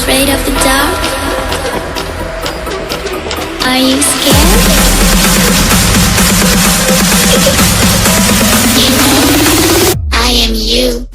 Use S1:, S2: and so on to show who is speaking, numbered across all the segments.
S1: afraid of the dark? Are you scared? You know, I am you.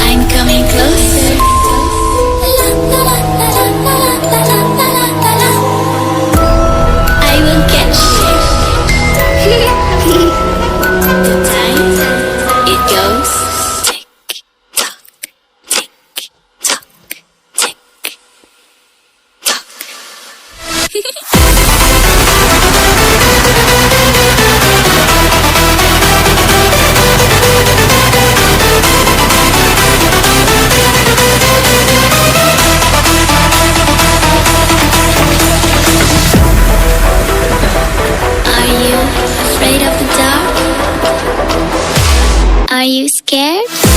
S1: I'm coming closer. I will catch you. The time it goes tick tock, tick tock, tick tock. Are you afraid of the dark? Are you scared?